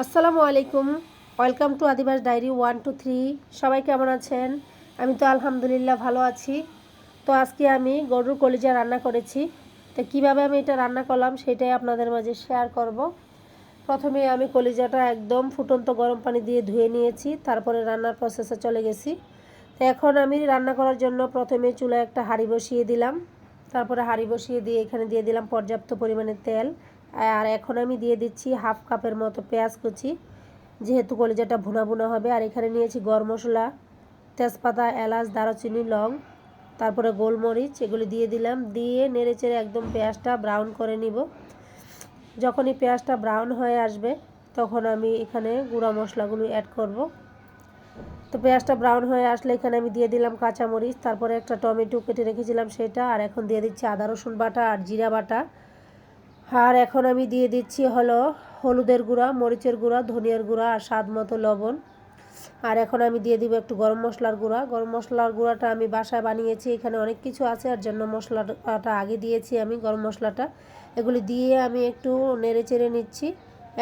আসসালামু আলাইকুম। Welcome to Adibas diary 1 2 3। সবাই কেমন আছেন? আমি তো আলহামদুলিল্লাহ ভালো আছি। তো আজকে আমি গরুর কলিজা রান্না করেছি। তো কীভাবে আমি এটা রান্না করলাম সেটাই আপনাদের মাঝে শেয়ার করব। প্রথমে আমি কলিজাটা একদম ফুটন্ত গরম পানি দিয়ে ধুয়ে নিয়েছি, তারপরে রান্নার প্রসেসে চলে গেছি। তো এখন আমি রান্না করার জন্য প্রথমে চুলায় একটা হাঁড়ি বসিয়ে দিলাম। তারপরে হাঁড়ি বসিয়ে দিয়ে এখানে দিয়ে দিলাম পর্যাপ্ত পরিমাণে তেল। আর এখন আমি দিয়ে দিচ্ছি হাফ কাপের মতো পেঁয়াজ কুচি, যেহেতু কলিজাটা ভুনা ভুনা হবে। আর এখানে নিয়েছি গরম মশলা, তেজপাতা, এলাচ, দারুচিনি, লং, তারপরে গোলমরিচ, এগুলি দিয়ে দিলাম। দিয়ে নেড়েচেড়ে একদম পেঁয়াজটা ব্রাউন করে নিব। যখনই পেঁয়াজটা ব্রাউন হয়ে আসবে তখন আমি এখানে গুঁড়া মশলাগুলো অ্যাড করব। তো পেঁয়াজটা ব্রাউন হয়ে আসলে এখানে আমি দিয়ে দিলাম কাঁচামরিচ, তারপরে একটা টমেটো কেটে রেখেছিলাম সেটা, আর এখন দিয়ে দিচ্ছি আদা রসুন বাটা আর জিরা বাটা। আর এখন আমি দিয়ে দিচ্ছি হলো হলুদের গুঁড়া, মরিচের গুঁড়া, ধনিয়ার গুঁড়া আর স্বাদ মতো লবণ। আর এখন আমি দিয়ে দিব একটু গরম মশলার গুঁড়া। গরম মশলার গুঁড়াটা আমি বাসায় বানিয়েছি, এখানে অনেক কিছু আছে আর জন্য মশলাটা আগে দিয়েছি আমি গরম মশলাটা। এগুলি দিয়ে আমি একটু নেড়ে চেড়ে নিচ্ছি।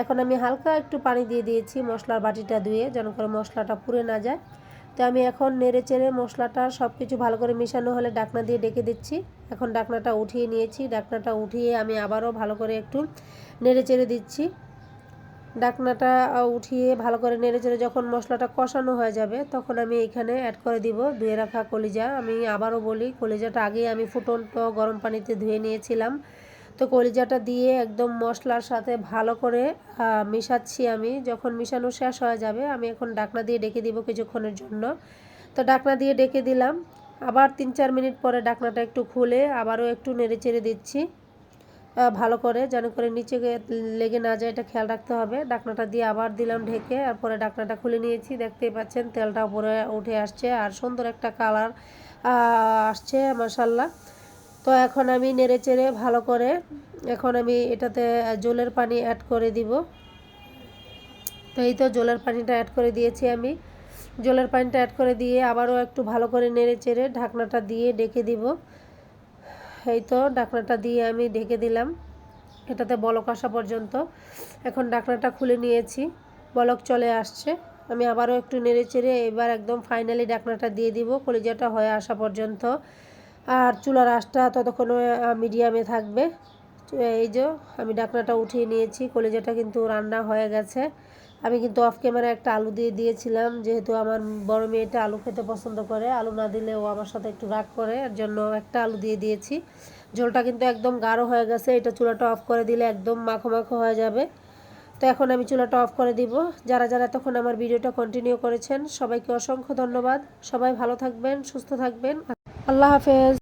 এখন আমি হালকা একটু পানি দিয়ে দিয়েছি মশলার বাটিটা ধুয়ে, যেন করে মশলাটা পুড়ে না যায়। তো আমি এখন নেড়ে চেড়ে মশলাটা সব কিছু ভালো করে মেশানো হলে ঢাকনা দিয়ে ডেকে দিচ্ছি। এখন ঢাকনাটা উঠিয়ে নিয়েছি, ঢাকনাটা উঠিয়ে আমি আবারও ভালো করে একটু নেড়ে চেড়ে দিচ্ছি। ঢাকনাটা উঠিয়ে ভালো করে নেড়ে চেড়ে যখন মশলাটা কষানো হয়ে যাবে তখন আমি এখানে অ্যাড করে দিব ধুয়ে রাখা কলিজা। আমি আবারও বলি, কলিজাটা আগেই আমি ফুটন্ত গরম পানিতে ধুয়ে নিয়েছিলাম। তো কলিজাটা দিয়ে একদম মশলার সাথে ভালো করে মেশাচ্ছি আমি। যখন মেশানো শেষ হয়ে যাবে আমি এখন ঢাকনা দিয়ে ডেকে দিব কিছুক্ষণের জন্য। তো ঢাকনা দিয়ে ডেকে দিলাম। আবার 3-4 মিনিট পরে ঢাকনাটা একটু খুলে আবারও একটু নেড়ে চেড়ে দিচ্ছি ভালো করে, যেন করে নিচে লেগে না যায়, এটা খেয়াল রাখতে হবে। ঢাকনাটা দিয়ে আবার দিলাম ঢেকে, আর পরে ঢাকনাটা খুলে নিয়েছি। দেখতেই পাচ্ছেন তেলটা উপরে উঠে আসছে আর সুন্দর একটা কালার আসছে মাশাআল্লাহ। তো এখন আমি নেড়ে চেড়ে ভালো করে এখন আমি এটাতে জলের পানি অ্যাড করে দিব। তো এই তো জলের পানিটা অ্যাড করে দিয়েছি আমি। জলের পানিটা অ্যাড করে দিয়ে আবারও একটু ভালো করে নেড়ে চেড়ে ঢাকনাটা দিয়ে ডেকে দিব। এই তো ঢাকনাটা দিয়ে আমি ঢেকে দিলাম এটাতে বলক আসা পর্যন্ত। এখন ঢাকনাটা খুলে নিয়েছি, বলক চলে আসছে। আমি আবারও একটু নেড়ে চেড়ে এবার একদম ফাইনালি ঢাকনাটা দিয়ে দিব কলিজাটা হয়ে আসা পর্যন্ত। আর চুলার আঁচটা ততক্ষণ মিডিয়ামে থাকবে। এই যে আমি ঢাকনাটা উঠিয়ে নিয়েছি, কলিজাটা কিন্তু রান্না হয়ে গেছে। আমি কিন্তু অফ ক্যামেরা একটা আলু দিয়ে দিয়েছিলাম, যেহেতু আমার বড় মেয়েটা আলু খেতে পছন্দ করে। আলু না দিলে ও আমার সাথে একটু রাগ করে, এর জন্য একটা আলু দিয়ে দিয়েছি। ঝোলটা কিন্তু একদম গাঢ় হয়ে গেছে, এটা চুলাটা অফ করে দিলে একদম মাখো মাখো হয়ে যাবে। তো এখন আমি চুলাটা অফ করে দিব। যারা যারা তখন আমার ভিডিওটা কন্টিনিউ করেছেন সবাইকে অসংখ্য ধন্যবাদ। সবাই ভালো থাকবেন, সুস্থ থাকবেন। আল্লাহ হাফেজ।